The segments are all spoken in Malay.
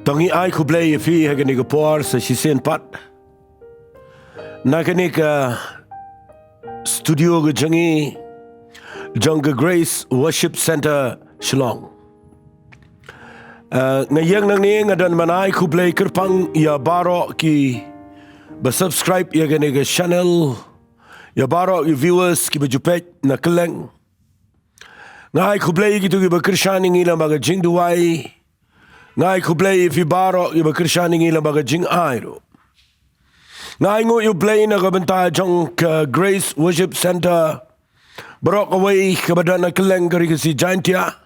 Tangi ai ku play fi hagani ko por sa sisen pat. Nakani ka studio ga jangi Jangga Grace Worship Center Shillong. Ngayang nang ni ngadan manai ku play kerpang ya baro ki ba subscribe ya gani ga channel ya baro ya viewers ki ba jupet na keleng. Ngai ku play gitu ki ba kershani ngila baga jing duai. Ngai ku play fi baro ki ba kershani ngila baga jing airo. Ngai ngu you play na ka benta jong Grace Worship Center barok away ka badan na keleng kari kasi jantia.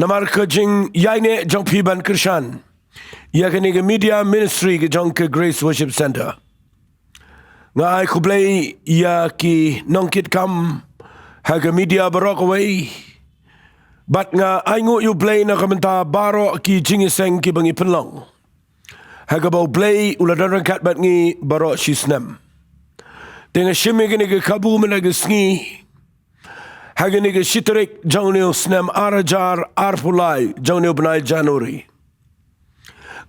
Namar ka jing yaine jong piban kershan. Ya kani ka media ministry ka jong ka Grace Worship Center. Ngai ku play ya ki nongkit kam haga media barok away. But nga ay ngu you play na kamenta baro ki jingiseng ki bangi penlong. Haga bau play uladan rangkat bat ngi baro shisnem. Dengan shimi gini ke kabu menaga sngi. Haga ni ke shiterik jaunio snem arajar arpulai jaunio benai Januari.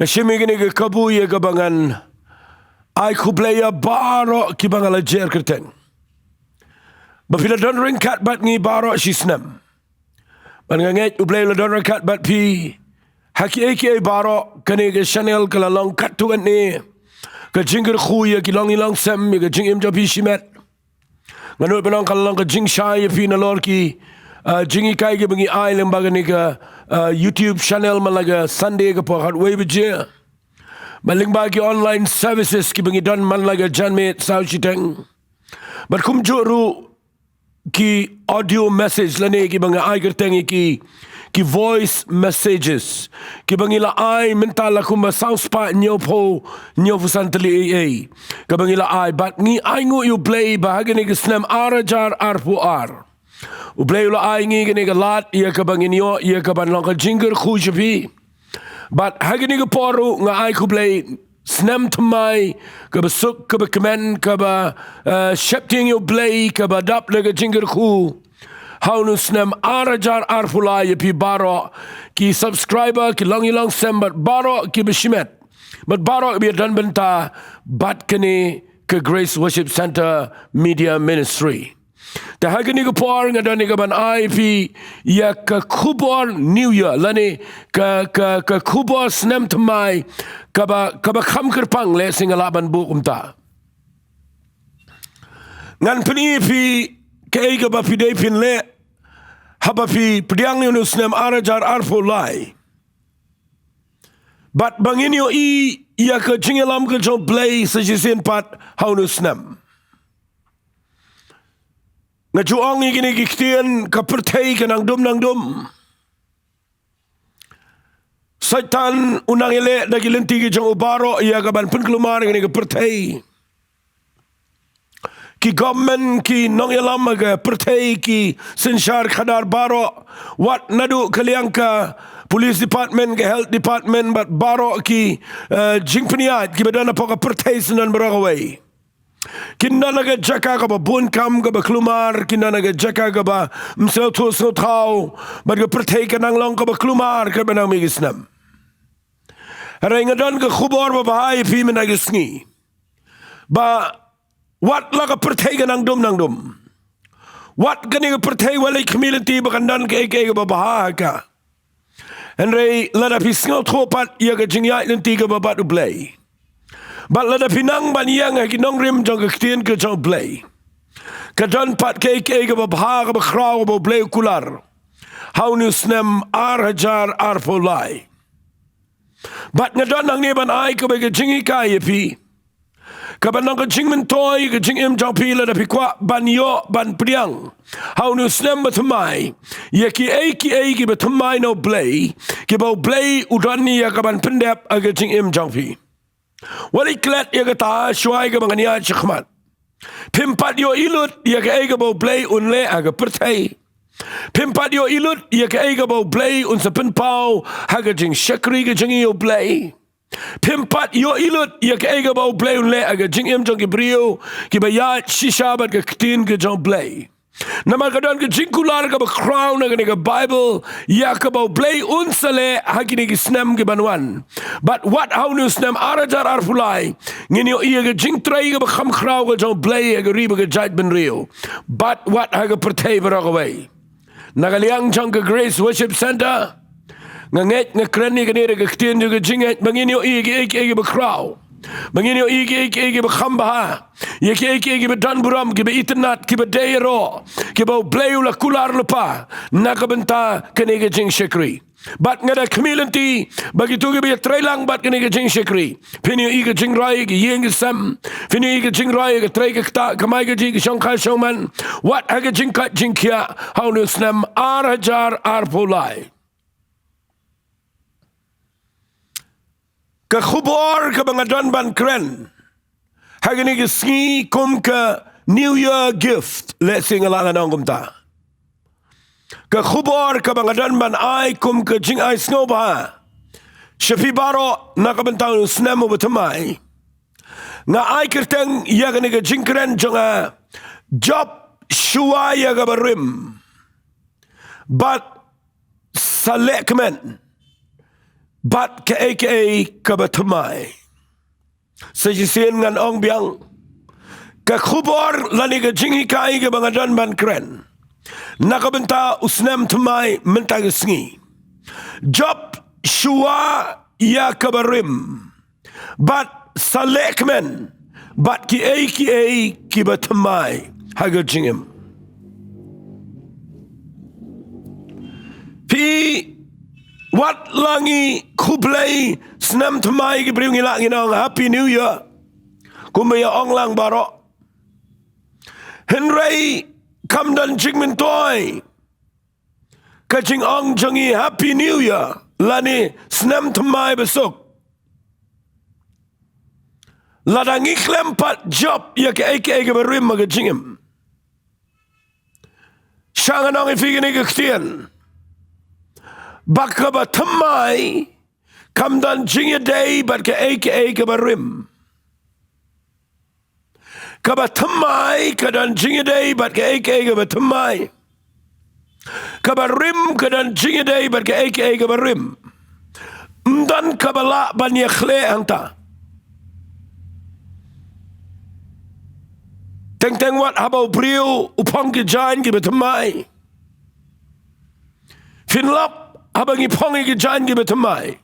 Nga shimi gini ke kabu ye kabangan ay kublaya baro ki bangala jer kerteng. Bapila don rangkat bat ngi baro shisnem. Banganget ublay la don rangkat bat pi. Haki eki baro kani ke channel kala long kat tu ni. Ka jingger khu ya ki long ilang sem ka jing im jopi shimet. Nganut benang kala long ka jing shy pi na lor ki jingi kai ke bengi ai lembaga ni ka YouTube channel malaga Sunday ka po hat way beje. Maling bagi online services ki bengi don man laga janmet sao chiteng. But kum juru ki audio message lane ki bengi ai kerteng ki voice messages ki bangila ai mentala kuma sound spot nyopo santali ai ka bangila ai but ngi ai ngu you play bahagi ni snem arajar arpu ar u play la ai ngi ni ga lat ia ka banginyo ia ka ban long ka jinger khushpi but hagi ni ga poru nga ai ku play snem tmai ka basuk ka comment ka ba shepting you play ka ba dap le ga jinger khu Haunu snem arajar arpulai pi baro ki subscriber ki long sem but baro ki beshimet but baro bi dan benta bat kini ke Grace Worship Center Media Ministry. Ta hagani ko por nga dan ka ban IP ya ka kubor New Year lani ka kubor snem tmai ka ba kham kerpang le singalaban bukum ta. Ngan pni pi kay ka ba pidai pin le haba pi P.R.DIENGDOH snem arajar arfo lai. But banginyo iya ka jingelam ka jong play sa jisin pat haunu snem. Nga juang gini kiktian ka pertay ka nang dum. Saitan unang ile dagilinti ka jong ubaro iya ka ban penkelumar gini ka pertay. Ki government ki nong ilam aga pertay ki sinshar khadar baro wat nadu kaliangka police department ke health department but baro ki jingpniat ki badana poka pertay sinan baraway kinna naga jaka ka ba bun kam ka ba klumar kinna naga jaka ka ba msel to so thau but ka pertay ka nang long ka ba klumar ka banang migisnam harangadan ka khubor ba bahai fi menagisngi ba wat laga pertay ka nang dum. Wat gani ka pertay walay community bakandan ka eke ka babaha ka. Henry lada pisngaw tropat iya ka jingyay nanti ka babat ublay. Bat lada pinang baniyang ka kinongrim jang ka ktiyan ka jang ublay. Kadan pat ka eke ka babaha ka bakraw ka ublay ukular. Haunu snem arhajar arfolay. Bat nga dan ang niban ay ka ba ka jingi kaya pi. Kabanang ka jing mentoy ka jing im jang pila da pikwa ban yo ban priang haunu snem batumai ya ki eki batumai no play ki bau play udani ya kaban pendep aga jing im jang pi wali klet ya ka ta shwai ka bangania chkhmat pimpat yo ilut ya ka ega bau play unle aga pertay pimpat yo ilut ya ka ega bau play un sa penpau haga jing shakri ka jing yo play Pimpat yo ilut ya ke ega bau play unle aga jing im jong ki brio ki bayat shisha bat ka ktin ke jong play. Nama kadon ke jingkular ke crown ke Bible ya ke bau play unsale hakini ke snam ke banwan. But what how nu snam arajar arfulai ngini iya ke jingtrai ke kham crown ke jong play ke riba ke judge ben rio. But what ha ke pertay beragaway. Nagaliang jong ke Grace Worship Center nganget ngakreni ke nere ke ktien ke jinget mangini iya ke be crown. Mangini igi be khamba ye ke be dan buram ke be itnat ke be deiro ke be bleu la kular lupa nakabenta kene ke jing shekri bat ngada community bagi tu ke be trailang bat kene ke jing shekri pini igi jing rai ke yeng sam pini igi jing rai ke trei ke ta kamai ke jing shong khai shongman what ha ke jing kat jing kia how nu snam arajar arpolai ke khubor ke bangadon ban kren hagini ke ski kum ke New Year gift let's sing along anong ta ke khubor ke bangadon ban ai kum ke jing ai snoba shafi baro nakabentang snemo betamai nga ai kerteng ya ke jing kren jonga Jop Shwa ya ke barim but sa Lehkmen Bat ke Kaba Thymmai Sajisian ngan ong biang ke khubor lani ke jingi kai ke bangadan ban kren nakabenta usnem Thymmai menta ke sngi Jop Shwa ya kabarim bat sa Lehkmen bat ki Kaba Thymmai haga jingim What langi kublai snam Thymmai ke bring ilang inong Happy New Year. Kumaya ong lang baro. Henry kamdan jingmin toy. Kaching ong jangi Happy New Year. Lani snam Thymmai besok. Ladang iklem pat job ya ke berim maga jingim. Shanganong ifigini ke ktien. Kaba Thymmai kamdan jingi day but ke barim. Kaba Thymmai kadan jingi day but ke Kaba Thymmai. Kabarim kadan jingi day but ke barim. Mdan kabala ban yakhle anta. Teng wat habau brio upang ke jan ke Thymmai. Finlap habang ipong ke jan ke Thymmai.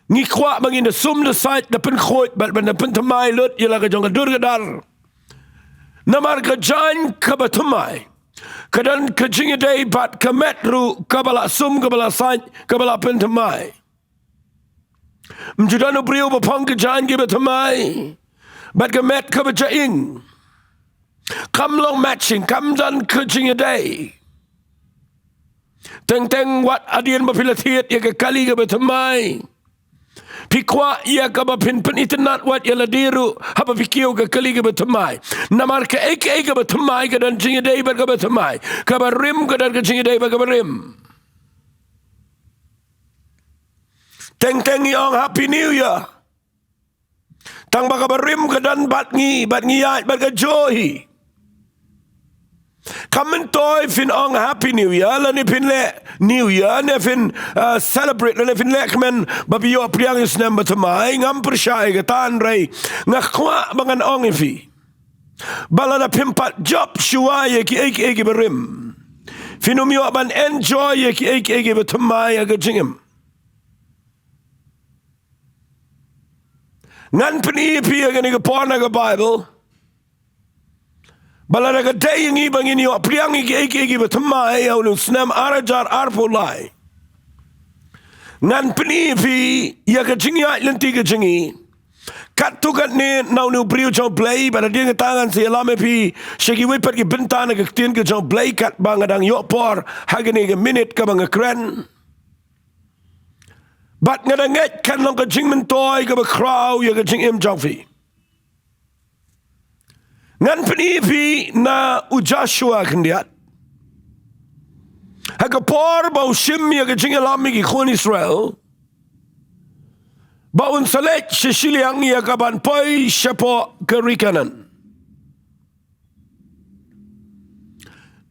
Ngi kwa bang in sum de site de pen khoit bat ban de pen Thymmai lut yela ke jong dur gedar. Namar ke jan Kaba Thymmai. Kadan ke jingi day bat ke metru kabala sum kabala site kabala pen Thymmai. Mjudano brio bapong ke jan ke Thymmai. Bat ke met Kaba jaing. Kam long matching kam dan ke jingi day. Teng wat adian bapilatiet ya ke kali ke Thymmai. Pikwa ya ke bapin penitenat wat ya ladiru haba pikio ke kali ke Thymmai. Namar ke Thymmai ke dan jingi day ber ke Thymmai. Kabarim ke dan ke jingi day ber ke barim. Teng yong Happy New Year. Tang baka barim ke dan bat ngiyat bat ke johi. Kamen toy fin ong Happy New Year lani fin le New Year ne fin celebrate lani fin Lehkmen babi yo priang isnem Thymmai ngam persyai ke tan rei ngakwa bangan ong ifi balana pimpat Jop Shwa ye ki berim finum yo ban enjoy ye ki Thymmai aga jingim ngan peni pi aga ni ke porna ke Bible Balada ka day yung ibang inyo, priang iki ba Thymmai, yaw nung snam arajar arpolai. Ngan penipi, ya ka jingi lanti ka jingi. Katukat ni, naw nung priyo chong play, bala di nga tangan si alame pi, siya kiwipat ki bintana ka ktin ka chong play, kat ba nga dang yopor, hagani ka minute ka mga kren. Bat nga danget, kan lang ka jing mentoy, ka ba kraw, ya ka jing im chong fi. Ngan penipi na Joshua kendiat. Hagapor bau shim ya kejing alami ki khun Israel. Bau unsalet shishiliang ya kaban poi shepo kerikanan.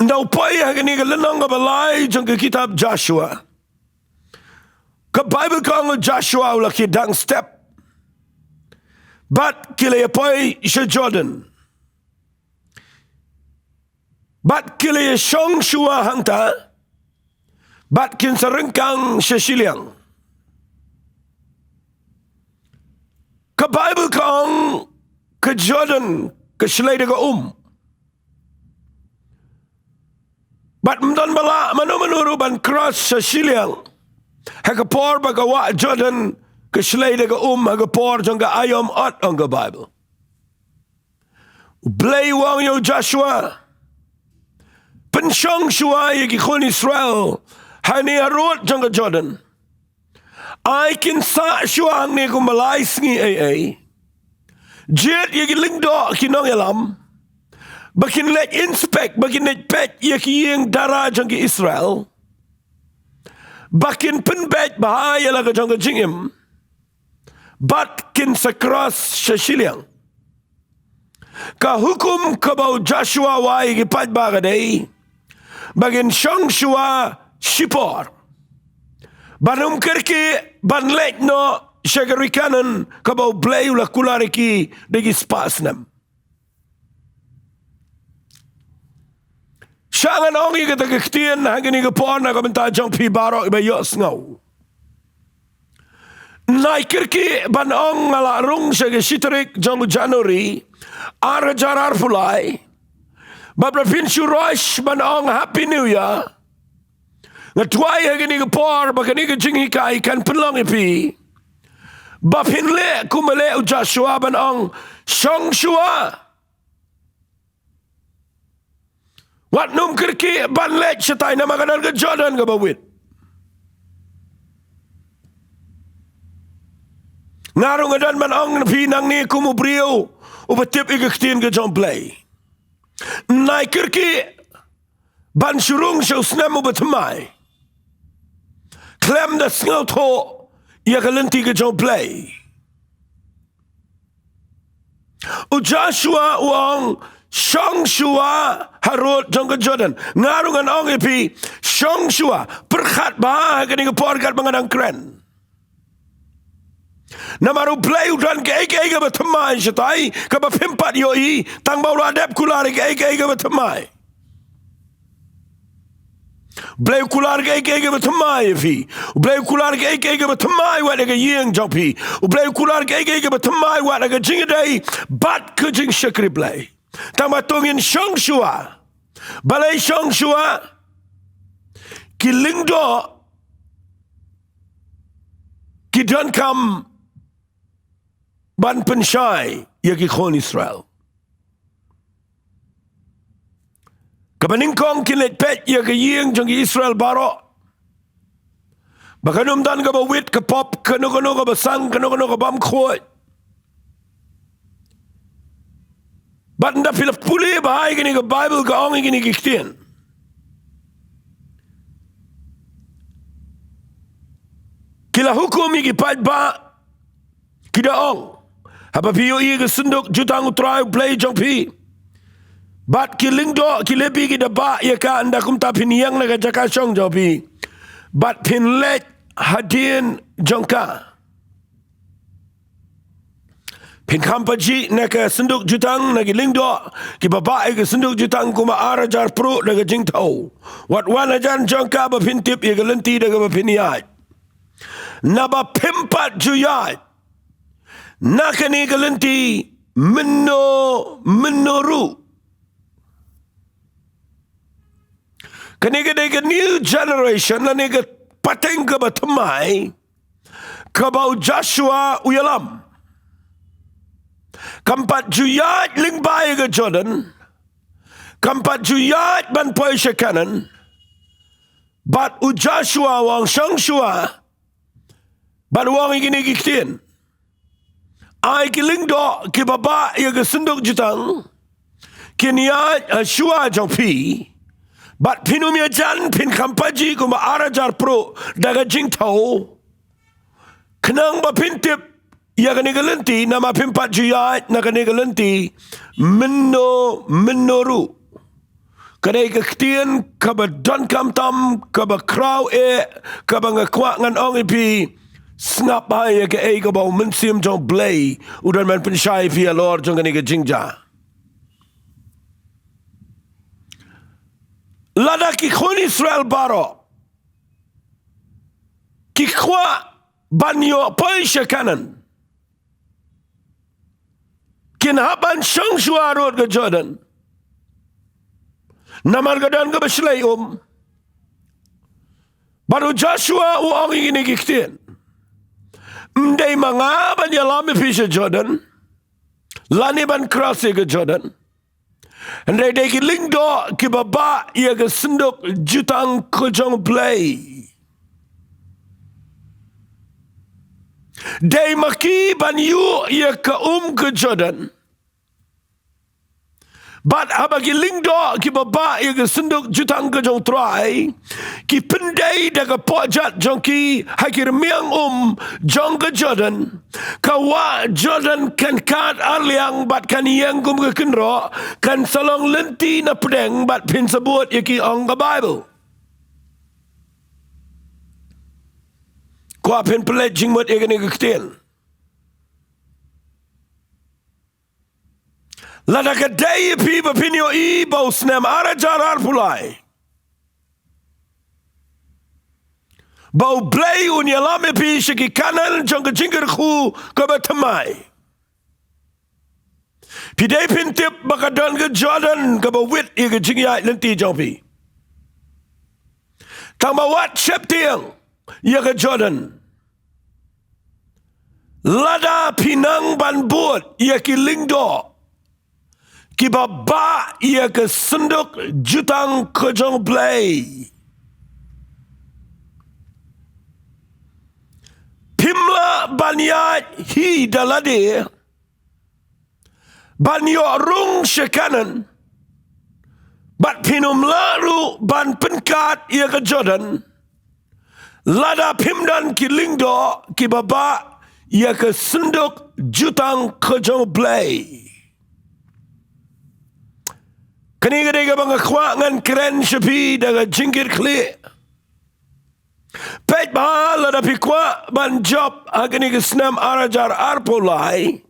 Ndau pai hagani ka lenang ka balai jong ke kitab Joshua. Ka Bible ka ang Joshua ula ki dang step. Bat kile pai sa Jordan. Bat kile song shua hangta. Bat kin sarengkang sa siliang. Ka Bible ka ang ka Jordan ka silay ka Bat mdan bala manu ban cross sa siliang. Hagapor bagawa Jordan ka silay ka hagapor jang ka ayom at ang ka Bible. Blay wang yo Joshua. Pensyong shua yagi kon Israel. Hani arot jang ka Jordan. Ay kinsa shua ang ni kumalay sngi ay. Jet yagi lingdo kinong yalam. Bakin let inspect, bakin let pet yaki yang dara jang ki Israel. Bakin penbet bahaya laga jang ka jingim. Bat kin sakras sa siliang. Ka hukum kabau Joshua wai ki pat bagadai. Bagin syong shua shipor. Banum kerki ban let no syagaricanan kabau blay ula kulariki degi spasnam. Syangan ongi kata kektian hangini kepon na kamenta jang pi barok iba yos ngau. Naikirki ban ong ngalarung sa gesiterik jang Januari arajar fulai. Babra pinsu rosh ban ong Happy New Year. Ngatwai hangini kepor bakani kejing hikai kan penlong ipi. Bapin le kumale u Joshua ban ong Song Shua. Wat num kerki ban let syatay na makanan ke Jordan ke bawit. Ngarung adan man ang pinang ni kumubriyo upatip ikaktin ke John Play. Nai kerki ban surung siya usnam ubatamay. Klem da sngaw to iya kalanti ke John Play. U Joshua wang Song Shua harut jong ke Jordan. Ngarungan ong ipi Song Shua perkhat bah kini ke porkat mengadang keren. Namaru play udan ke eke bertemai setai ke bapimpat yoi tang bau ladap kular ke eke bertemai. Blay kular ke eke bertemai fi. Blay kular ke eke bertemai wat ke yeng jopi. Blay kular ke eke bertemai wat ke jingdai bat ke jing syakri blay. Tama tungin Song Shua. Balai Song Shua. Kilingdo. Kidan kam. Ban pensyai. Yagi kon Israel. Kabaningkong kilit pet yagi ying jangi Israel barok. Bakanum dan kabawit kapop. Kano kabasang. Kano kabam kuat. Bat nda pila puli bahai gini ke Bible ke ongi gini kiktian. Kila hukum iki pat ba kida ong. Haba piyo i ke senduk jutang utrai play jong pi. Bat kilingdo kilebi kida ba ya ka anda kumta piniyang na kajaka syong jong pi. Bat pinlet hadien jong ka. Pin kampaji naka senduk jutang nagi lingdo ki babae ke senduk jutang kuma arajar pro daga jingtau wat wana jan jangka ba pintip ye gelenti daga ba piniat naba pimpat juyat nakani gelenti menoru kani ga new generation nani ga pateng ka ba Thymmai ka ba Joshua uyalam. Kampat juyat lingbai ke Jordan. Kampat juyat ban poi syakanan. Bat u Joshua wang Song Shua. Bat wang igini giktin. Ai kilingdo ki baba ya ke senduk jutang. Kiniat Shua jong pi. Bat pinumia jan pin kampaji kuma arajar pro daga jingtau. Kenang ba pintip ya kani galenti nama pimpat juyat na kani galenti menoru Kadai kektian kaba don kam tam kaba kraw kaba ngakwa ngan ong ipi snap hai ke kaba mensim jong blay udan man pensyai via lor jong kani ke jingja. Lada ki khun Israel baro ki kwa banyo poisha kanan kin haban Jop Shwa road ke Jordan namar gadan ke beslay baru Joshua uang ini kiktian mdai manga ban yalami pisha Jordan lani ban krasi ke Jordan andai dai ki lingdo ki baba ia ke senduk jutang kojong play dai maki ban yu ia ke ke Jordan Bat abagi lingdo ki baba ia ke senduk jutang ke jong trai ki pendai daga pojat jong ki hakir miang jong ke Jordan kawa Jordan kan kat aliang bat kan yang ke kenro kan salong lenti na pedeng bat pin sebut ia ki ong ke Bible kwa pin pelet jingmut ia kini kektian Lada kadai pi bapinyo I baus nem arajar pulai. Bau blay unyalame pi shiki kanan jong jingger khu Kaba Thymmai. Pi day pintip bakadan ke Jordan kaba wit I ke jingyai lenti jong pi. Tang bawat shep tiang ia ke Jordan. Lada pinang ban buat ia ki lingdo. Ki baba ia ke senduk jutang kojong play. Pimla banyat hi dalade. Banyo rung shekanan. Bat pinum laru ban penkat ia ke Jordan. Lada pimdan ki lingdo ki baba ia ke senduk jutang kojong play. Kani kadai ka bang kwa ngan keren shapi daga jingkir kli. Pet bahal ada pikwa ban job agani ke snam arajar arpolai.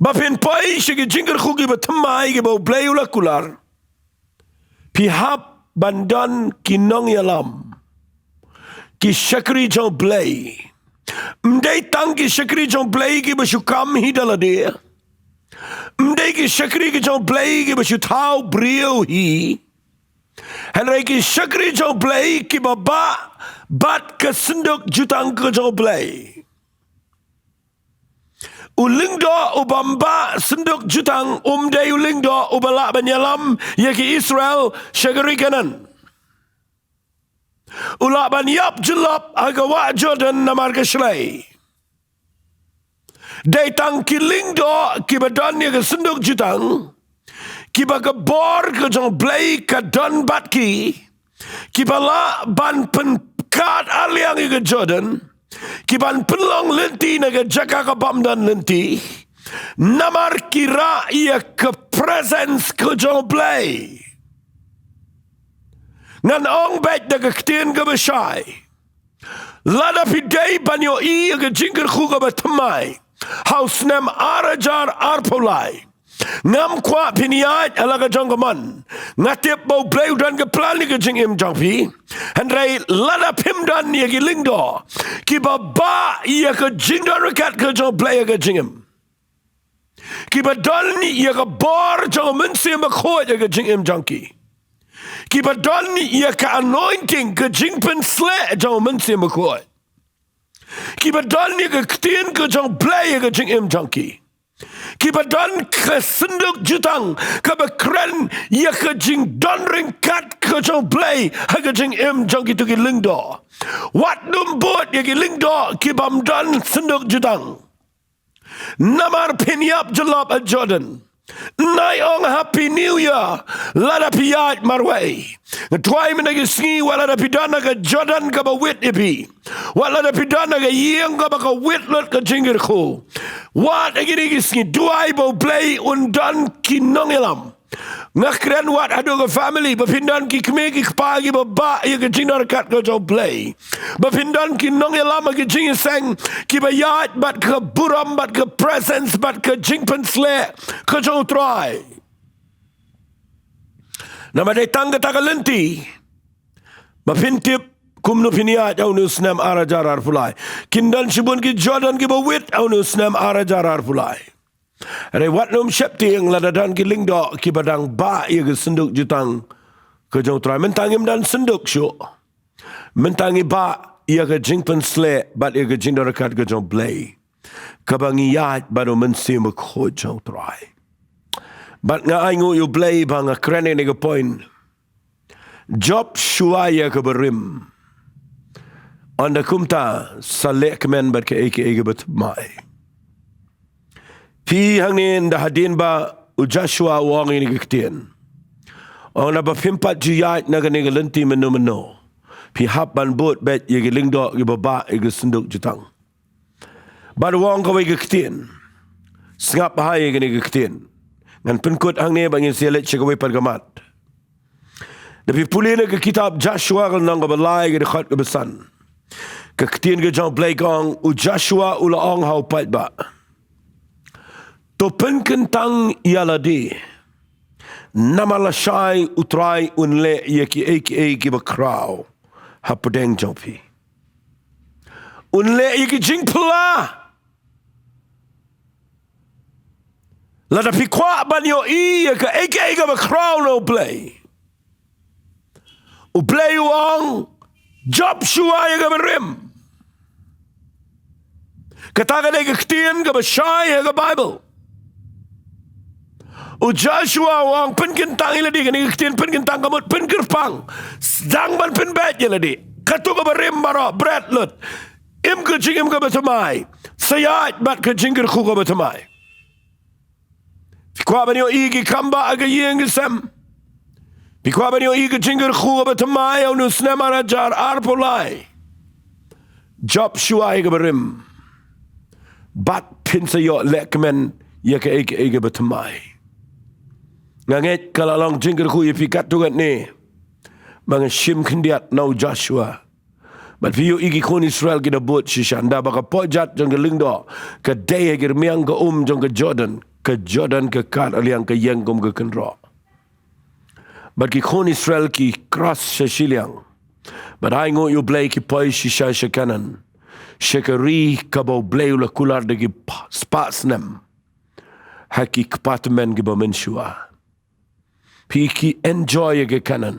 Bapin pai shiki jingkir khugi Thymmai ke bau blay ula kular. Pihap bandan kinong yalam. Ki shakri jong blay. Mdai tang ki shakri jong blay ki basukam hidala dia. Mdai ki shakri ki jong blay ki basu tau brio hi. Henry ki shakri jong blay ki baba bat ke senduk jutang ke jong blay. Ulingdo ubamba senduk jutang umdai ulingdo ubala banyalam yaki Israel shagari kanan. Ula ban yap julap agawa Jordan namar ke shlay. Datang ki lingdo ki badan ni ke senduk jutang ki baga bor ke jong blay ke don bat ki bala ban penkat aliang ke Jordan ki ban penlong lenti na ke jaka ke bamdan lenti namar kira ia ke presence ke jong blay ngan ong bet da ke ktien ke besyai lada pidai banyo I ke jingkir khu Kaba Thymmai Haus nem arajar arpolai. Ngam kwa piniat alaga jonggaman. Ngatip bau blay dan ke plani ke jingim jangpi. Hendrai lada pimdan ia ki lingdo. Ki baba ia ke jingdan rekat ke jong blay ke jingim. Ki badan ia ke bor jong mensi makhoy ke jingim jangki. Ki badan ia ke anointing ke jingpen sle jong mensi makhoy. Ki badan ni ke ktien ke jong blay ke jing im jangki. Ki badan ke senduk jutang ke bekren ya ke jing don ringkat ke jong blay ke jing im jangki tu ki lingdo. Wat numbut ya ki lingdo ki bamdan senduk jutang. Namar pinyap jelap a Jordan. Nayong Happy New Year. Lada piyat marway. Tuay menagi singi walada pidana ka Jordan ka ba wit ipi. Walada pidana ka yeng ka ba ka wit lot ka jingir ko. Wat agini singi duay bo play undan kinong ilam. Ngakren wat ado ke family bapindan ki kme ki pagi baba ye ke jinar kat ko jo play bapindan ki nong lama ke jing sang ki bayat bat ke buram bat ke presence bat ke jingpen sle ko jo try nama de tang ta kalenti bapintip kumno piniat au nu snam arajarar fulai kindan shibun ki jordan ki bawit au nu snam arajarar fulai Ada wat nom syapti yang ladadan ki lingdok ki badang ba ia ke senduk jutang ke jong trai mentangim dan senduk syuk mentangi ba ia ke jingpen sle bat ia ke jing darakat ke jong blay kabangi yat baru mensim ko jong trai bat nga aingu yu blay bang krene ne ke point Jop Shwa ia ke berim anda kumta sa Lehkmen bat ke eke bat mai Pi hangin dah hadin ba Joshua wang ini kektian. Orang nak berpimpat jiyat nak kena gelenti menu. Pi hap ban bot bet ye gelingdok ye baba ye senduk jutang. Bad wang kau ye kektian. Sengap bahaya ye kena kektian. Ngan penkut hang ni bangin selet cekawe pergamat. Tapi pulih ke kitab Joshua kalau nang balai ke dekat ke besan. Kektian ke jang blaikong Joshua ulaong hau pat ba. To penkentang ialadi nama lasai utrai unle yaki eki bakrau hapudeng jopi unle yaki jingpla lada pikwa banyo yaka eki bakrau no play u play wang Jop Shwa yaka berim kataga de kektian ka basai yaka Bible Joshua wang penkentang iladi kini ketian penkentang kamut penkerpang sedang ban penbet iladi katu ka berim baro bread lut im ke jing im ka betamai sayat bat ke jingker ku ka betamai fikwa banyo igi kamba aga yeng sem fikwa banyo igi jingker ku ka betamai au nus nemara jar arpolai Jop Shwa ka berim bat pinsayo Lehkmen ya ke ege betamai Nganget kalau long jingker ku ye pikat tu kat ni. Bang shim kendiat nau Joshua. But piyu igi kon Israel kita buat sishanda baka pojat jong ke lingdo ke daya ke miang ke jong ke Jordan ke kat aliang ke yengkom ke kenro. But ki kon Israel ki cross shiliang. But I ngo you blay ki poi shisha shakanan. Shakari kabo blay ula kular de ki spatsnem. Haki kpatmen ki bamensua. Pi ki enjoy ke kanan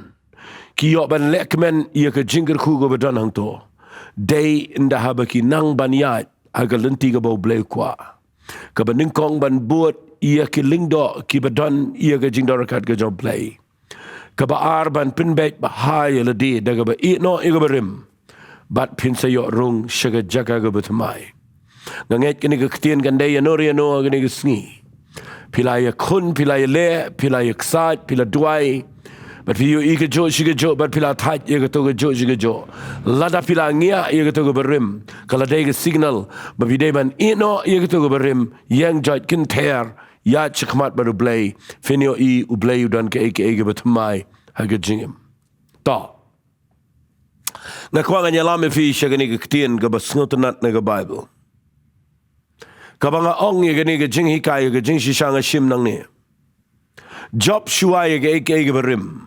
ki yo ban Lehkmen ia ke jingker ku go bedan hang to day inda haba ki nang ban yat aga lenti ke bau blay kwa ka ban kong ban buat ia ke lingdo ki bedan ia ke jing darakat ke job play ka ba ar ban pinbet bahaya le di daga ba i no i go berim bat pin sa yo rung shaga jaga go betmai nganget kini ke ktien kan day no ria no kini ke sngi Pilaya kun, pilaya le, pilaya ksat, pila duai. But piyu ika jo, shiga jo, but pila tat, ika toga jo, shiga jo. Lada pila ngia, ika toga berim. Kala dega signal, but pideban ino, ika toga berim. Yang jat kin ter, ya chikmat baru blay. Finio I ublay udan ke eke betumai, haga jingim. Ta. Nakwanga nyalame fi shaga niga ktien, gaba snotanat naga Bible. Kabanga ong ye gani ke jing hikai ke jing shishanga shim nang ni. Jop Shwa ye ke eke berim.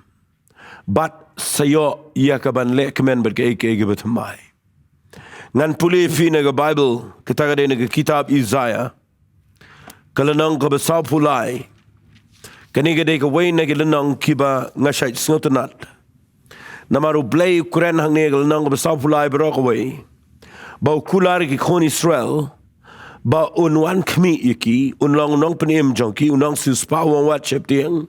Bat sayo ya kaban Lehkmen ber ke eke betamai. Ngan puli fi na ke Bible kataga de na ke kitab Isaiah. Kalanang ka besau pulai. Kani ke de ke way na ke lanang kiba ngashait snotanat. Namaru blay Kren hang ne kalanang ka besau pulai berok way. Bau kular ki kon Israel. Ba unwan kmi iki unlong nong penim jongki unong sispa wong wat cheptiang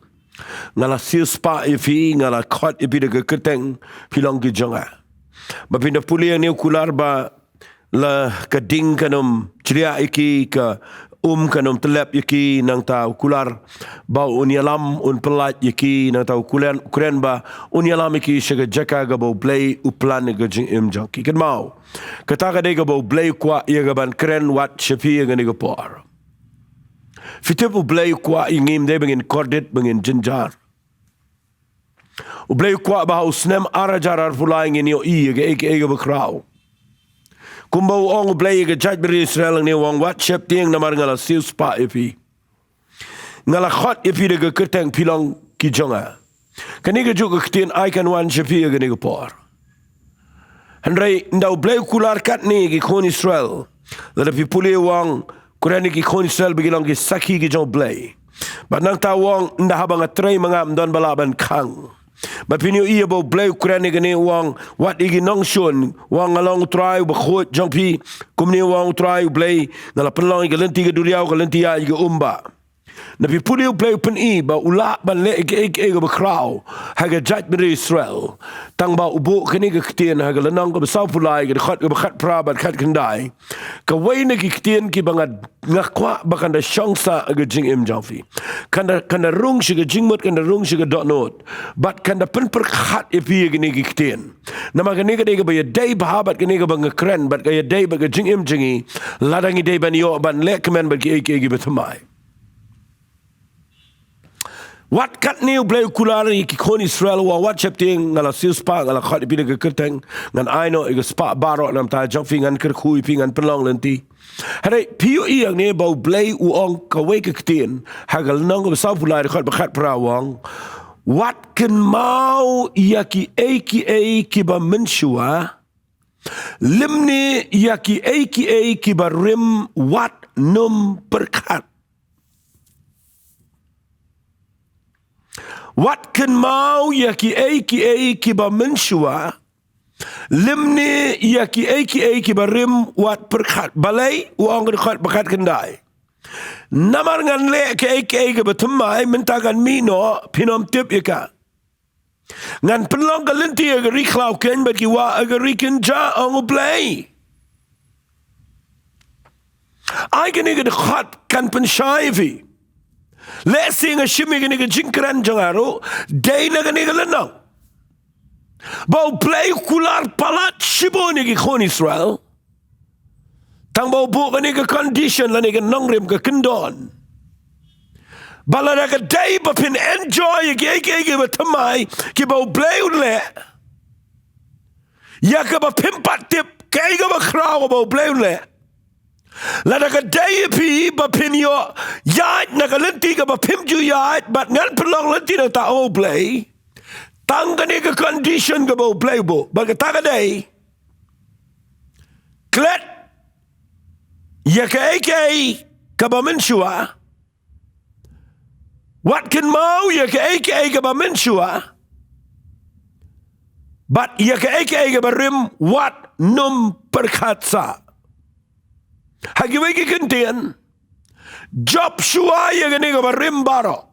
ngala sispa ifi ngala khot ipi de keteng pilong ki jonga ba pinda puli ni kular ba la kading kanom chria iki ka kanom telep iki nang tau kular ba unyalam un pelat iki nang tau kuren ba unyalam iki shaga jaka ga bo play uplan ga jing im jongki kan mau kata ka de ga bo blay kwa ia ga ban kren wat shafi ga ni ga por fitip u blay kwa ingim de bangin kordet bangin jinjar Ublay kwa ba usnem arajarar pulaing inyo ege bakraw. Kumbaw ong ublay ege judge beri Israel ni wang wat shep tieng namar ngala siu spa ipi. Ngala khot ipi de kerteng pilong ki jonga. Kaniga juga ketien aikan wan shepi ege ni por. Handrai ndau ublay kular kat ni ki kon Israel. Lada pi puli wang kurani ki kon Israel bigilong ki saki ki jong ublay. But nang tawang nda habang atray mga mdon balaban kang. But pinyo iya bo blay kurani gani wang wat igi nong shun wang along try bakhot jong pi kumni wang try blay ngala penlong igi lenti ke duriau ke lenti ya igi umba. Nabi puli blay pen I ba ula ban le igi bakraw haga jat beri Israel tang ba ubo kini ke ketien haga lenang ke besau pulai ke dekat ke bakat pra bat kat kendai ke wai ne ki ketien ki bangat ngakwa bakan da shangsa aga jing im jangfi kanda rung shiga jingmut kanda rung shiga dot note but kanda pen perkhat ipi gini ki ketien nama kini ke dega ba ya day bahabat kini ke bang keren but ke ya day ba ke jing im jingi ladangi day ban yo ban Lehkmen ba ki egi Thymmai. Wat kat ni ublay kulari ki kon Israel wa wat chepting ngala siuspa ngala khat ipi de kerteng ngan aino ig spa baro nam ta jongfi ngan kerkhui pi ngan penlong lenti. Hare piu I ang ne ba ublay u ong ka we ke ketien hagal nang ba sa pulai khat ba khat prawang wat ken mau yaki ki ba menshua limni yaki ki ba rim wat num perkat. Wat ken mau yaki ki ba menshua limni yaki ki ba rim wat perkat balai uang dekat bakat kendai namar ngan le ke ba Thymmai mentakan mino pinom tip yaka ngan penlong galenti aga riklau ken bagi wa aga riken ja ang ublay ai gani ga dekat kan penshaivi Let's sing a shimmy gani ga NONGKREN jangaro day na gani ga lanang. Bau play kular palat shibo ni ki kon Israel. Tang bau bu gani ga condition la ni ga nongrim ga kendon. Bala na ga day ba pin enjoy ki ba Thymmai ki bau play unle. Ya ka ba pimpat tip kay ga ba kraw bau play unle. Lada ka day pi ba pin yo yat na ka lenti ka ba pim ju yat but ngan pelong lenti na ta o play tang ka ni ka condition ka ba play bo ba ka ta ka day klet ya ka ka ba menshua wat ken mau ya ka ba menshua but ya ka ba rim wat num perkatsa hagi wegi kentien Jop Shwa ya gani ga barim baro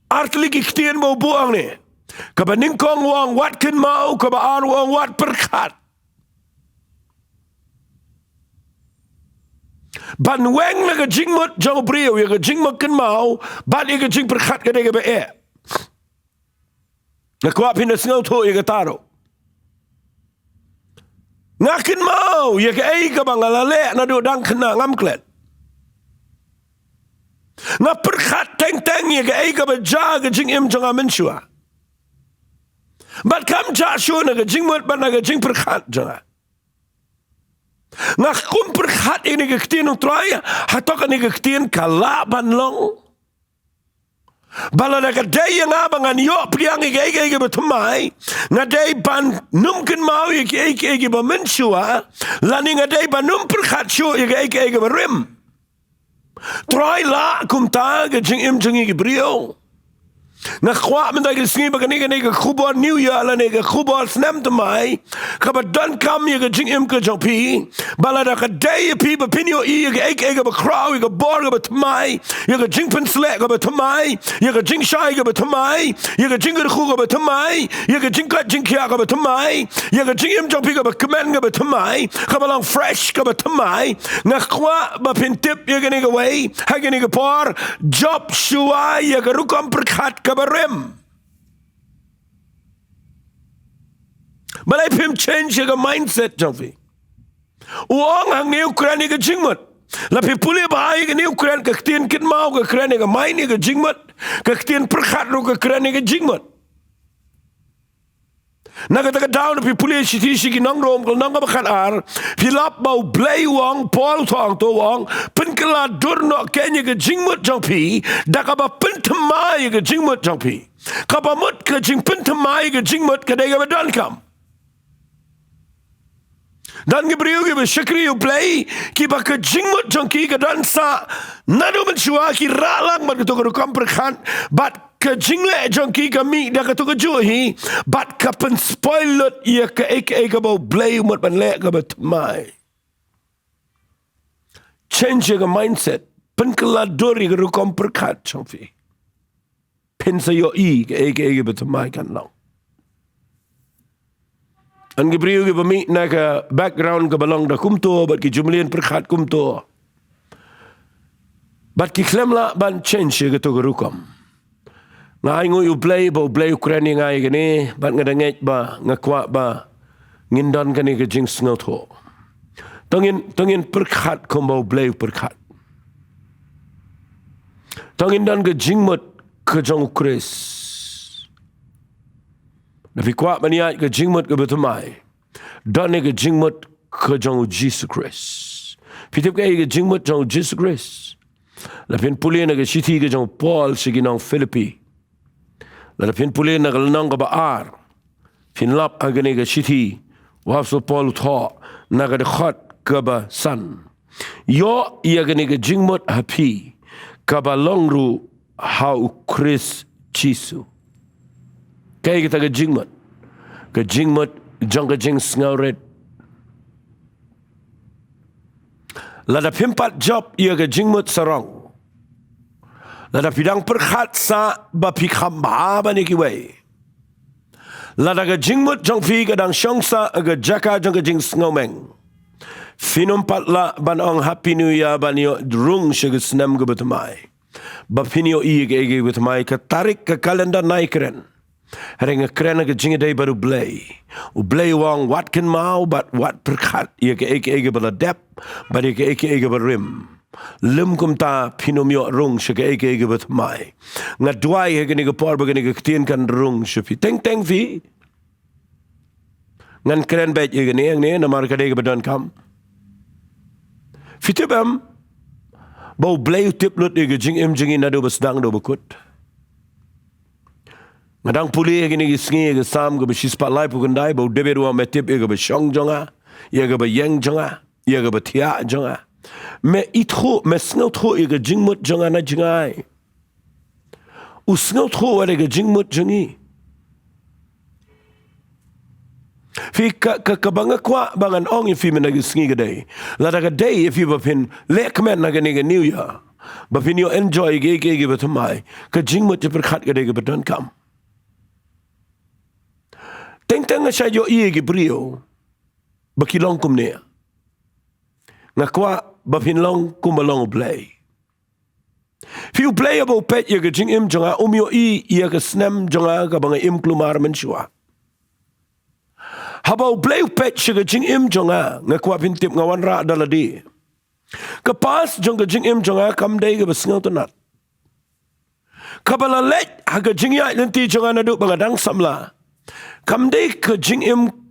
artli ki ktien mo buang ni ka ba ningkong wang wat ken mau ka ba ar wang wat perkat ban weng na ga jingmut jang brio ya ga jingmut ken mau ban ya ga jing perkat ka de ga ba na kwa pinas ngau to ya ga taro ngakin mau ya ke ka bangalale na do dang kena ngamklet nga perkhat teng ya ke ka ba ja ga jing im janga menshua bat kam ja shu na ga jing mot ban na ga jing perkhat janga nga kum perkhat ini ga ktien traya hatok ni ga ktien kala ban long bala na ka day nga bangan yo priang ige ba Thymmai nga day ban numken mau ige ba menshua lani nga day ban num perkhat shu ige ba rim try la kumta ga jing im jing ige brio nga kwa men da gesni ba kani ga khubor new year la ne ga khubor snam Thymmai ka ba don kam ye ga jing im ka jopi bala da ka day pi ba pinyo ige ba kraw ige bor ga ba Thymmai ye ga jing pen slek ga ba Thymmai ye ga jing shai ga ba Thymmai ye ga jing ga khu ga ba Thymmai ye ga jing ka jing kya ga ba Thymmai ye ga jing im jopi ga ba command ga ba Thymmai ka ba lang fresh ga ba Thymmai nga kwa ba pin tip ye ga ni ga way ha ga ni ga por Jop Shwa ye ga rukom perkhat barim balai pim change your mindset jangfi uang hang NONGKREN ga jingmut la pi puli ba ai ga NONGKREN ka ktien kin mau ga kren ga mai ni ga jingmut Kektian perkat ru ke keren ke jingmut. Naga taka down pi pulis si nang rom kal nang bakat ar pilap bau blay wang pol tong to wang penkela durno kenya ke jingmut jang pi dakaba pentemai ke jingmut jang pi kaba mut ke jing pentemai ke jingmut ke dega badan kam dan gibriu gi syakri play ki ba ke jingmut jang ki ke dan sa nadu menshua ki ralang mat to ko komprekan bat ke jingle jangki kami dah kata kejuhi bat kapan spoiler ia ke eke bau blay umat ban lek ke Thymmai change your mindset penkeladori ke rukom perkat chongfi pensa yo i ke eke Thymmai kan long an gibriu ke bami na ke background ke balong da kumto bat ki jumlian perkat kumto bat ki klemla ban change ke to rukom ngai ngui play bo play Ukraine ngai gini bat ngadangej ba ngakwa ba ngindon kani ke jing sngot ho tongin perkhat kom bo play perkhat tongin dan ke jingmut ke jong Kris nafi kwa maniat ke jingmut ke Thymmai dan ke jingmut ke jong Jesus Kris pitip ke jingmut jong Jesus Kris lapin pulien ke city ke jong Paul siginang Philippi lalu pin pulih nak lenang ke baar, pin lap agane ke city, wahab so Paul tha nak ada khat ke ba san. Yo ia agane ke jingmut happy, ke ba longru hau Kris Jisu. Kaya kita ke jingmut jang ke jing ngauret. Lada pimpat job ia ke jingmut sarang. Lada pidang perkhat sa bapi khamba bani kiwei. Lada ga jingmut jong fi gadang syongsa aga jaka jong ga jing ngomeng. Finum patla ban ong happy new year banio rung syag snam ga Thymmai. Bapinio i ga ege Thymmai ka tarik ke kalender NONGKREN. Hering keren ga jing day baru blay. U blay wang wat ken mau bat wat perkhat ia ga ege bala dep bani ga ege barim. Lem kum ta pinomio rung syaka eke Thymmai ngadwai hege ni ke por bagani ke ketien kan rung syufi teng fi ngan keren bet hege ni yang ni namar ka dege badan kam fitibam bau blay tip lut hege jing jingin nado basdang do bakut ngadang puli hege ni sngi hege sam ke besis patlai pukundai bau debe ruang metip hege besyong jonga hege be yang jonga hege be tia jonga me itro me sngot tro ige jingmut jonga na jingai u sngot tro ige jingmut jingi fi ka banga kwa bangan ong fi mena gisngi gede la daga day if you bapin Lehkmen na gani new year bapin you enjoy ge Thymmai ka jingmut je perkhat gede ge badan kam teng sa yo i ge brio bakilong kumne ngakwa bapin long kumalong play. Fiu play abo pet ya jing jonga umyo i ya ke snem jonga ka banga klumar menshua. Habau play pet ya jing jonga ngakwa pintip ngawan ra daladi. Kepas jonga jing jonga kam day ke besngau tonat. Kabala let haga jing ya nanti jonga nadu bangadang samla. Kam day ke jing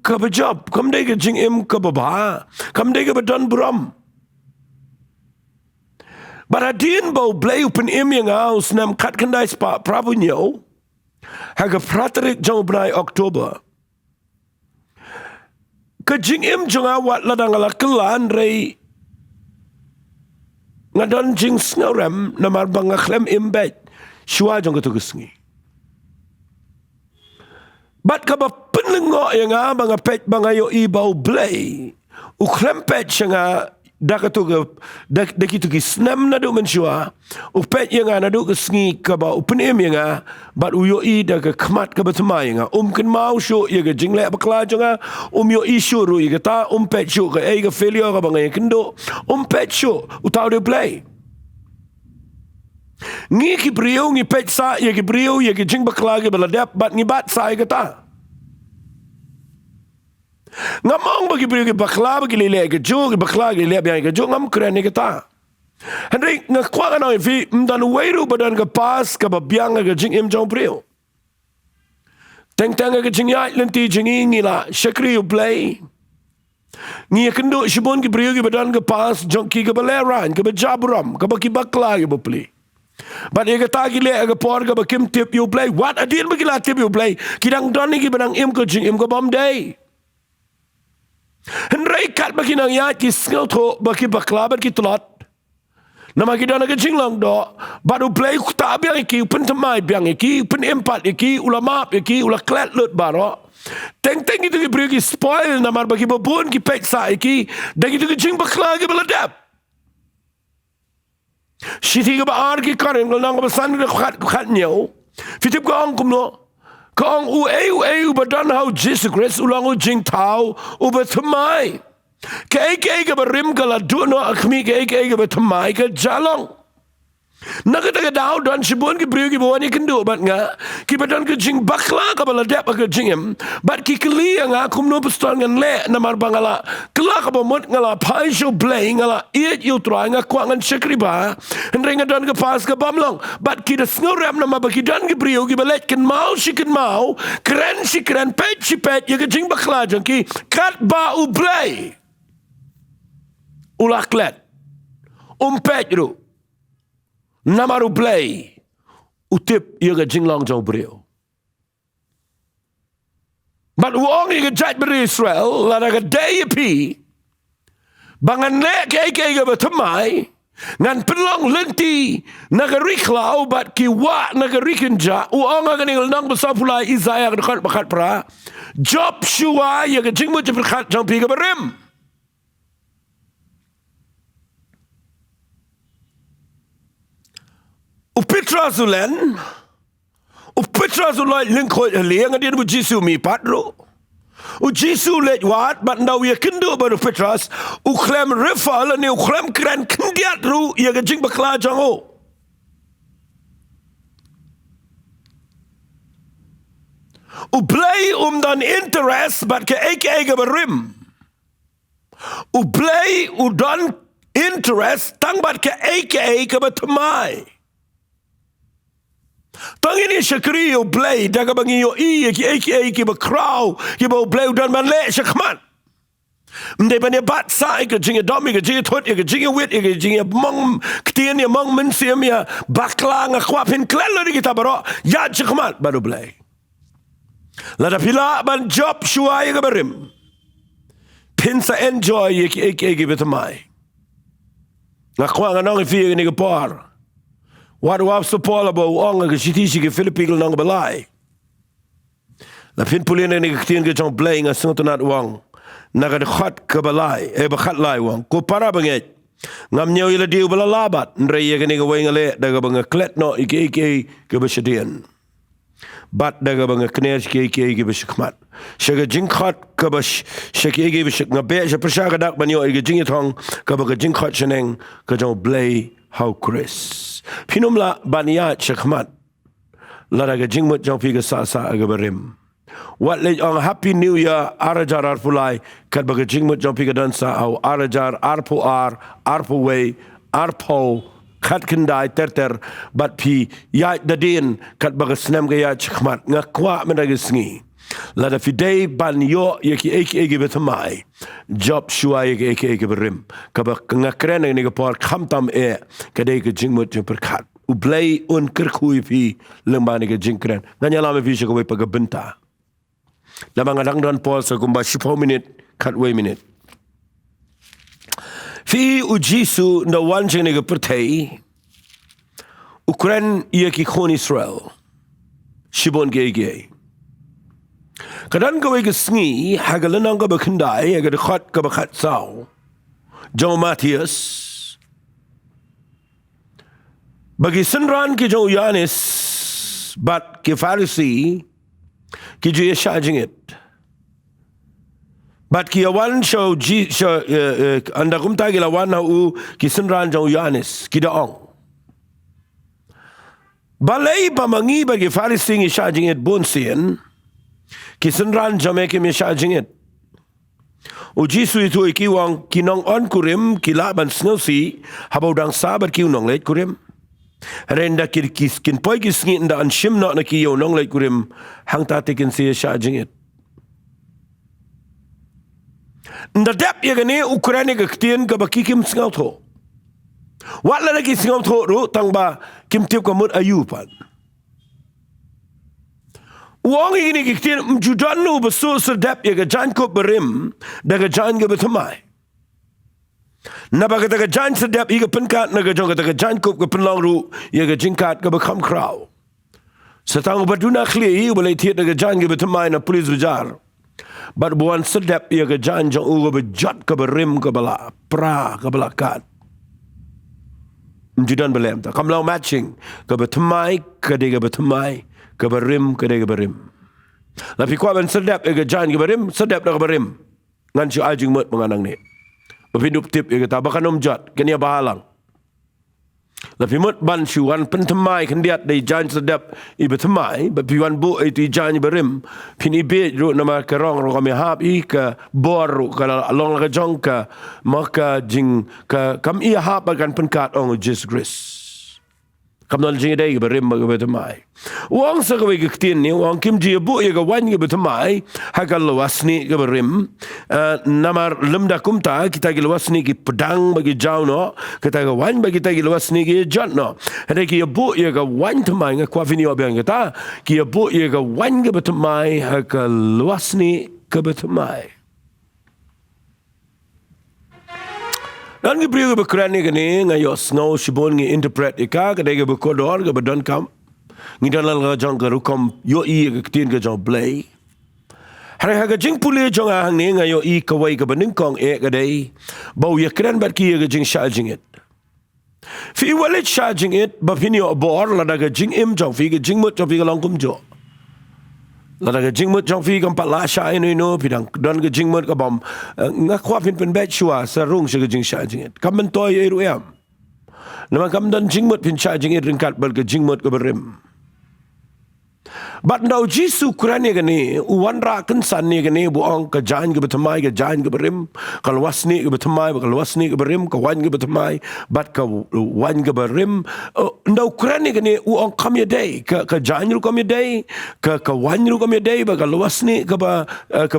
ke job, kam day ke jing ke baba, kam day ke badan buram. Baradin bau blay upen yang aus nam kat kendai spa prabunyo haga praterik jong benai Oktober ke jing jong awat ladang ala kelan rei ngadon jing sngarem namar banga klem bet shwa jong ketugesngi bat ka ba penlengo yang banga pet banga yo i bau blay u klem pet nga dakatuga dakitu snam na do menshua upet yang na do sngi ka ba upenem yang bat uyo i daga kmat ka Thymmai yang ken mau sho ye ga jingle bakla jonga yo i sho ru ye ta pet sho ka e ga failure ka banga kendo pet sho utau de play ngi ki brio ngi pet sa ye ki brio ye ki jing bakla ge baladap bat ngi bat sa ye ta ngamong bagi beri bakla bagi lele ke jo bakla ke lele biang ke jo ngam keren ni kita Henry ngakwa na fi mdan weiru badan ka pas ka babiang ka jing im jong prio. Teng ka jing ya lenti jing ngila shakri you play. Ngi kendo shibon ki prio ki badan ka pas jong ki ka baleran ka bajabram ka bakibakla ki bopli. But ega tagi le ega por ka bakim tip you play. What adin bagila tip you play? Kidang doni ki badang im ka jing im ka bom day. Henry kat bakinang ya ki skill to bakibakla bat ki tulot. Nama kita nak kecing lang do, baru play tak biang iki, pen temai biang iki, pen empat iki, ulah map iki, ulah klet lut baro. Teng itu ki beri ki spoil nama bagi babun ki peksa iki, dan itu kecing bakla ki beladap. Siti ke baar ki karen kalau nang besan ke khat nyau, fitip ke ang kumno, ke ang u badan hau Jesus Christ ulang u jing tau u betemai. Ke berim kala duno akmi ke betemai ke jalong. Naga daw dan sibun ki beriu ki bawani kendo bat nga ki badan ke jing bakla ka bala dep ke jingem bat ki kli nga kumno peston ngan le namar bangala kla ka bomot ngala pai show play ngala iet you try nga kwa ngan shakri ba ndrenga dan ke pas ke bamlong bat ki de snorem nama baki dan ki beriu ki balet ken mau shiken mau kren shikren pet chipet ye ke jing bakla jang ki kat ba u play ulah klet umpet ru namaru play utip ia jing long jauh beriu but wong ia jat beri Israel lada ke day pi bangan le ke betemai ngan pelong lenti nagariklau bat ki wa nagarikenja uang akan ingel nang besar pula Isaiah dekat bakat pra Jop Shwa ia jing mu berkat jang pi ke berim. Upitra zulen, upitra zulai lingkoi liang adir bu Jisu mi patro. U Jisu let wat, but now we kendo baru upitras. Uklem rifal ni uklem keren kendiat ru ia gajing bakla jango. Uplay dan interest, but ke eke berim. Uplay dan interest, tang bat ke eke betemai. Tang ini syakri yo play daga bangi yo ki ba crow ki ba play dan man le syakman mde bane bat sai ke jinga domi ke jinga tot ke jinga wit ke jinga mong ktien ya mong mensiam ya bakla nga kwapin klelo di kita baro ya syakman baru play lada pila ban Jop Shwa ya berim pinsa enjoy ye ki betamai nga kwa nga nang fi ni ke par Waru af support abo ong ke sitisi ke Filipino nang balai. La pin pulina ni ktien ke jong play nga suntunat wang. Naga de khat ke balai e bakhat lai wang. Ko para banget. Ngam nyau ila diu bala labat ndre ye ke ni ke wengale daga banga klet no ke besedian. Bat daga banga kner ke besikmat. Shaga jingkhat ke bas shake ke besik ngabe sha prashaga dak banyo ke jingithong ke baga jingkhat cheneng ke jong play how Chris. Pinumla baniyat syakmat. Laraga jingmut jang piga sa aga berim. Wat le on happy new year arajar arpulai kat baga jingmut jang piga dansa au arajar arpu way arpo kat kendai terter bat pi ya dadin kat baga snem ga ya syakmat ngakwa mendaga sngi. Lada fidei ban yo yaki eki betamai Jop Shwa yaki eki berim kabak ngakren ni gapor khamtam e kadai ke jingmut jing perkat ublay un kerkhui pi lembani ke jingkren nanya lama fi shako paga benta lama ngadang dan pol sa kumba 10 minit kat way minute fi ujisu na wan jing ni gapertei ukren yaki khon Israel shibon ge Kadan gawe ke sngi hagalanang ka bakandai aga dekhat ka bakat saw John Matthias bagi senran ki John Yanis bat ke Pharisee ki je charging it bat ki awan show anda kumta ki lawan u ki senran John Yanis ki daong balai pamangi bagi Pharisee ki charging it bonsien Kisenran jame ke misha jingit. Uji su itu iki wang kinong on kurim kila ban snel si habau dang sabar ki unong leit kurim. Renda kis kin poi kis ngin da an shim na ki yo nong leit kurim hang ta tekin si sha jingit. Nda dep ye gane Ukraine ga ktien ga bakikim sngal tho. Wat la ki sngal tho ru tang ba kim tip ka mut ayupan. Wang ini kiktir mjudan nu besu sedap ya ke jan ko berim daga jan ke betamai. Napa kata ke jan sedap iga penkat naga jong kata ke jan ko ke penlang ru ya ke jingkat ke bekam kraw. Setang baduna khli boleh tiat daga jan ke betamai na polis bejar. But buan sedap ya ke jan jong u bejat ke berim ke bala pra ke belakat. Mjudan belem ta kamlau matching ke betamai ke de ke betamai. Keberim kedai keberim. Tapi kuat ben sedap ega jan keberim sedap dah keberim. Ngan si ajing mut menganang ni. Berpindup tip ega tabakan omjat kenia bahalang. Tapi mut ban si wan pentemai kendiat dari jan sedap ibe temai tapi wan bu itu jan keberim pin ibe ru nama kerong ro kami hap I ke bor ru kalau long la jong ke maka jing ke kam ia hap akan penkat ong Jesus Christ. Kamnal jing dai berim ke betamai. Wang sa ka wigtin ni wang kim ji bu ye ka wan ke betamai ha ka lawasni ke berim namar lemda kumta kita ke lawasni ki pedang bagi jau no kita ka wan bagi kita ke lawasni ki jat no. Hade ki bu ye ka wan tamai nga kwa vini obiang kita ki bu ye ka wan ke betamai ha ka lawasni ke betamai. Dan ke beri ke berkeran ni kini ngayos ngau sibon ngi interpret ika kedai ke berkodor ke berdan kam ngi dalam ngajang ke rukom yo I ke ketin ke jang play hari ha ke jing puli jang ahang ni ngayo I ke wai ke beningkong kedai bau ya keren bat ki ke jing sha jing it fi walit sha jing it ba pini bor la da ke jing im jang fi ke jing mut jang fi ke long kum jo la da ke jing mut jang fi ke pat la sha ino pidang dan ke jing mut ke bom ngakwa pin bet shwa sarung se ke jing sha jing it kam toy eru am nama kam dan jing mut pin sha jing it ringkat bal ke jing mut ke berim. But now Jisu Kurani gani uwan ra kensan ni gani buang ke jan ke betamai ke jan ke berim kalau wasni ke betamai kalau wasni ke berim ke wan ke betamai but ke wan ke berim now Kurani gani uang kami day ke jan ru kami day ke wan ru kami day ba kalau wasni ke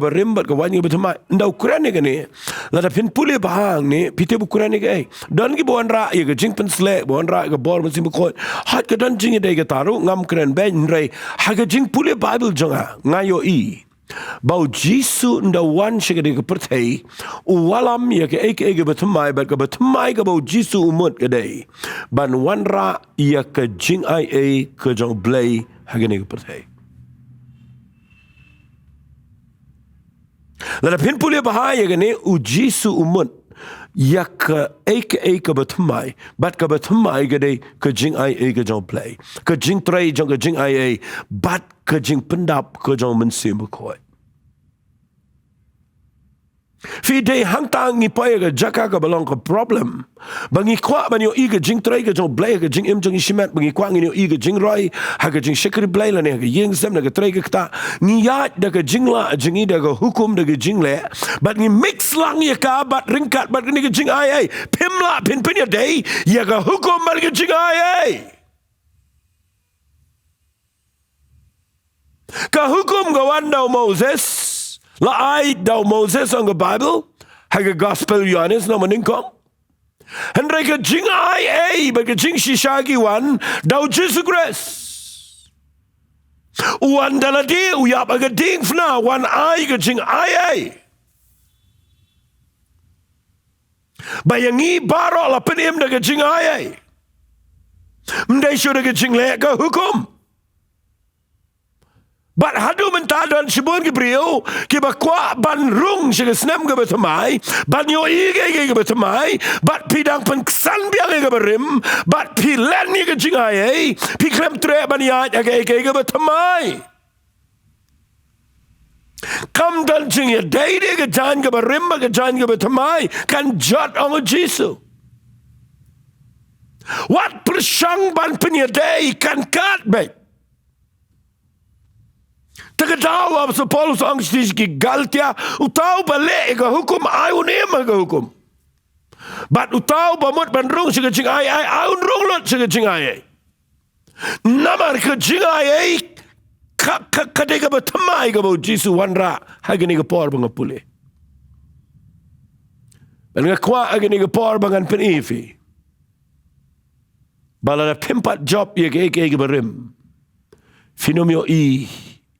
berim but ke wan ke betamai now Kurani gani lada pin puli bahang ni pite bu Kurani ke dan ki buan ra ye ke jing pen slek buan ra ke bor mesti bu hat ke dan jing day ke taru ngam keren ben rei haga jing puli Bible jonga ngayo I bau Jisu nda wan shigade ke pertai walam ya ke eke betamai bat ke betamai ke bau Jisu umut ke dai ban wan ra ya ke jing ai ke jong blay hagane ke pertai lada pin puli bahaya gane u Jisu umut ya ke eke betamai bat ke betamai ke dai ke jing ai ke jong play ke jing trai jong ke jing ai bat ke jing pendap ke jong mensim koi fi day hang tang ni pai ke jaka ke belong ke problem bangi kwa ban yo I ke jing trai ke jong play ke jing im jong shimat bangi kwa ngi yo I ke jing roi ha ke jing shikri play la ne ke yeng sem na ke trai ke ta ni ya da ke jing la jing I da ke hukum da ke jing le bat ni mix lang ya ka bat ringkat bat ni ke jing ai pim la pin ya day ya ke hukum bat ke jing ai ka hukum ga wan dau Moses la ai dau Moses on the Bible ha ke gospel Yohanes no maningkong Hendrai ke jing ai ba ke jing shishagi wan dau Jesus Christ wan daladi uyap aga ding fna wan ai ke jing ai bayangi baro la penim da ke jing ai mdai shu da ke jing le ke hukum but hadu mentadon sibun ke brio ke bakwa ban rung se snam ke betamai ban yo I ke betamai but pidang pen ksan biang ke berim but pilen ni ke jing ai pi klem tre ban ya ke betamai kam dan jing ya dai de ke jan ke berim ke jan ke betamai kan jot ong Jisu wat persang ban pen ya dai kan kat baik Tagadaw ab sa Paulus ang stis ki galtia utaw bale ga hukum ay unem ga hukum. Bat utaw bamot banrung siga jing ay un rung lot siga jing ay. Namar ka jing ay kadega ba Thymmai ga ba Jisu wanra hagani ga por banga pule. Nga kwa agani ga por bangan penifi. Bala na pimpat Jop ya ke barim. Finomyo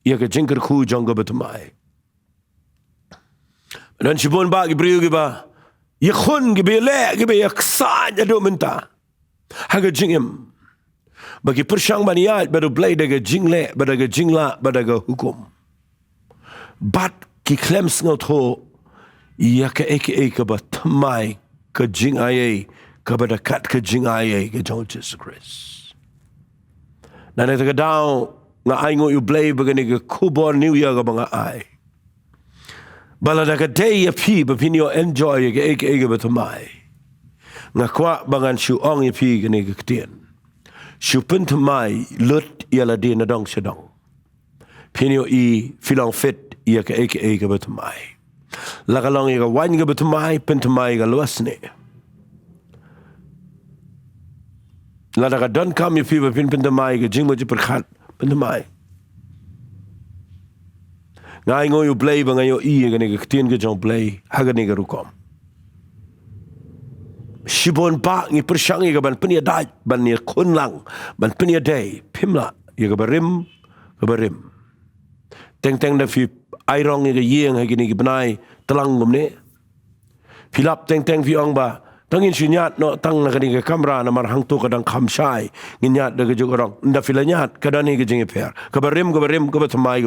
ya ke jingker khu jong ga ba Thymmai. Dan sibon ba gi briu gi ba. Ya khun gi be le gi be ya ksa ya do menta. Haga jingim. Bagi persyang baniat baru blai daga jingle badaga jingla badaga hukum. Bat ki klems ngot ho ya ke ba Thymmai ke jing ai ke badakat ke jing ai ke jong Jesus Christ. Dan ita ka daw nga ay ngo yu blai bagani ke kubor new year ka mga ay. Bala daga day ya pi bapinyo enjoy ya ke ba Thymmai. Nga kwa bangan siu ong ya pi gani ke ketien. Siupun Thymmai lut ialah di nadong sedong. Pinyo filang fit ia ke ba Thymmai. Lakalong ia wan ba Thymmai pen Thymmai ga luas ni. Lada ka don kam ia pi pen Thymmai ga jing mo je perkhat pen Thymmai. Ngai ngo yu blai ba ngayo ga ni ga ketien ga jong blai haga ni ga rukom. Sibon pa ngi persyang ga ban penia dai ban ni kunlang ban penia day pimla ya ga barim. Teng da fi airong ga yeng ha gini ga banai telang gumne. Filap teng fi ong ba tangin sinyat no tang na gani ga kamera na mar hang tu kadang khamsai nginyat da ga jogorong nda filanyat kadani ga jingi per ka barim ga ba Thymmai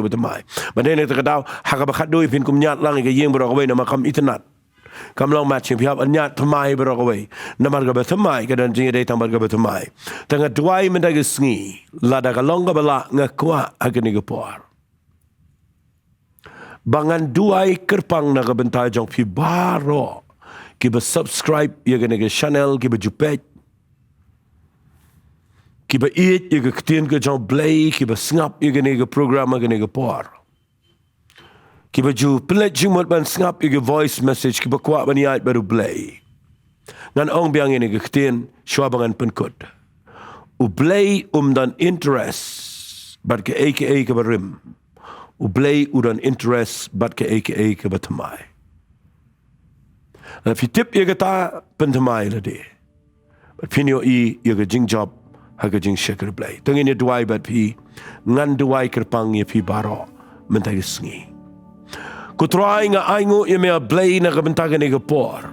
badene ta kadaw ha ga bakhat doi pin kum nyat lang ga yeng bro ga na makam itnat. Kamlang matching pihak anyat Thymmai berakawai. Namar ga ba Thymmai kadan jingi day tambar ga ba Thymmai. Tanga duai mendaga sngi. Lada ka long ga bala nga kwa agani ga por. Bangan duai kerpang na ga bentai jong pi baro. Kiba subscribe ya gani ga channel kiba jupet. Kiba eat ya ga ketien ga jong blay. Kiba sngap ya gani ga program agani ga por. Kiba ju pelet jumot ban sngap ige voice message kiba kwa baniat baru blay. Ngan ong biang ini ketien swabangan penkut. U blay dan interest bat ke aka ke barim. U blay dan interest bat ke aka ke Thymmai. Na fi tip ye kata pen Thymmai la de. Bat pinyo ye ga jing Jop ha ga jing shakar blay. Tengin ye duai bat pi ngan duai kerpang ye pi baro mentai sngi. Kutrai nga aingo ia mea blay na kabentaga ni por.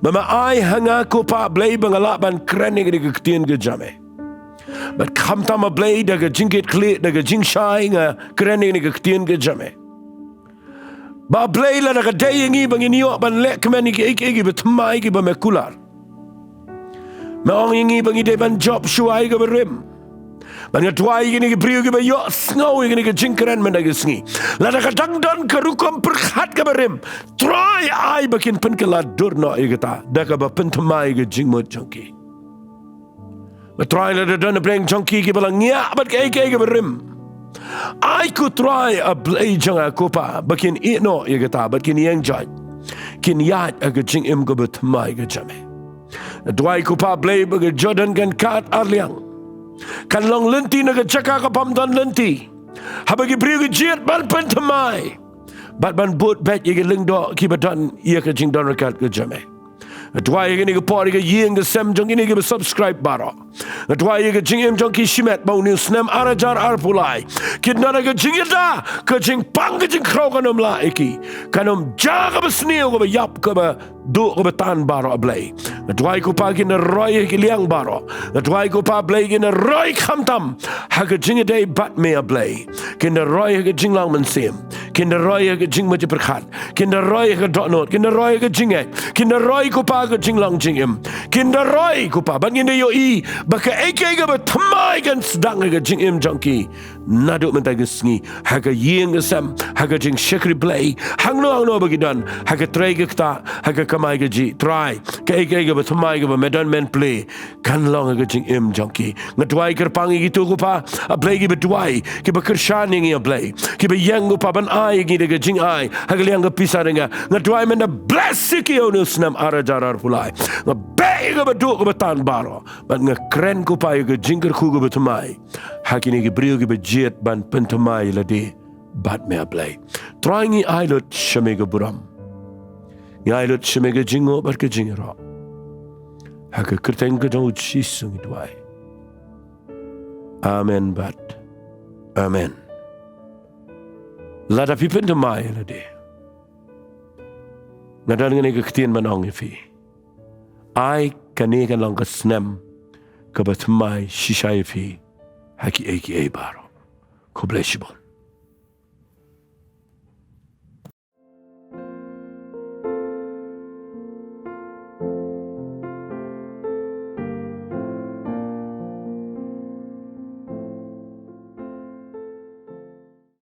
Mama ai hanga ko pa blay bangala ban kren ni ga ketien ga jame. But kam tama blay daga jingit kli daga jing shai nga kren ni ga ketien ga jame. Ba blay la daga day ngi banginiyo ban Lehkmen ni ki ba Thymmai ki ba mekular. Maong ngi bangi de ban Jop Shwa ga berim. Banyak tuai gini ke priu ke bayo snow gini ke jingkeren mendaga sngi. Lada ka dangdan ke rukom perkhat ke barim. Try ai bakin pen ke ladur no igata. Daka ba pen Thymmai ke jingmot jongki. Ba try lada dan breng jongki ke balang ngia bat ke barim. Ai ku try a blay janga kopa bakin no igata bakin yang jaj. Kin yat aga jing im ke ba Thymmai ke jame. Tuai kopa blay baga Jordan kan kat arliang. Kan long lenti na gachaka ka pamdan lenti. Habagi priu jiat ban pen Thymmai. Bat ban bot bet ye ling do ki badan ye ka jing don rakat ka jame. Atwa ye ni ka por ye yeng ka sem jong ni ka subscribe baro. Atwa ye ka jing em jong ki shimet bau ni snem arajar arpulai. Kidna na ka jing da ka jing pang ka jing krau kanom la iki. Kanom ja ka basneo ka yap ka ba do ka tan baro ablay. Atwa ko pa kin roy ki liang baro. Atwa ko pa blay kin roy khamtam. Ha ka jing day bat me ablay. Kin roy ka jing lang man sim. Kin roy ka jing ma je perkhat. Kin roy ka dot note. Kin roy ka jing e. Kin roy ko pa ka jing lang jing em. Kin roy ko pa ban kin yo baka aka ka ba Thymmai kan sedang ka jing em jongki. naduk mentai gesngi haga yeng gesam haga jing shekri play hangno bagidan haga try ke ta haga kamai ke ji try ke ba thamai ke ba medan men play kan long haga jing im junkie ngadwai kerpangi gitu ko pa a play ke bedwai ke ba kershan ngi a play ke ba yang ko pa ban ai ngi de jing ai haga liang ke pisah denga ngadwai men bless ki onus nam ara jarar pulai ngabe ke ba du ke tan baro ban ngakren ko pa ke jingker ku ke ba thamai hakini ke brio ke ba jet ban pentamai lade bat me ablay trying ilot shamega buram ilot shamega jingo bar ke jingero haka kerteng ke dau chisung idwai amen bat amen lada pi pentamai lade ngadan ngene ke ktien manong ifi ai kane kan lang ka snem ka batmai shishai fi haki aka baro ko bless you.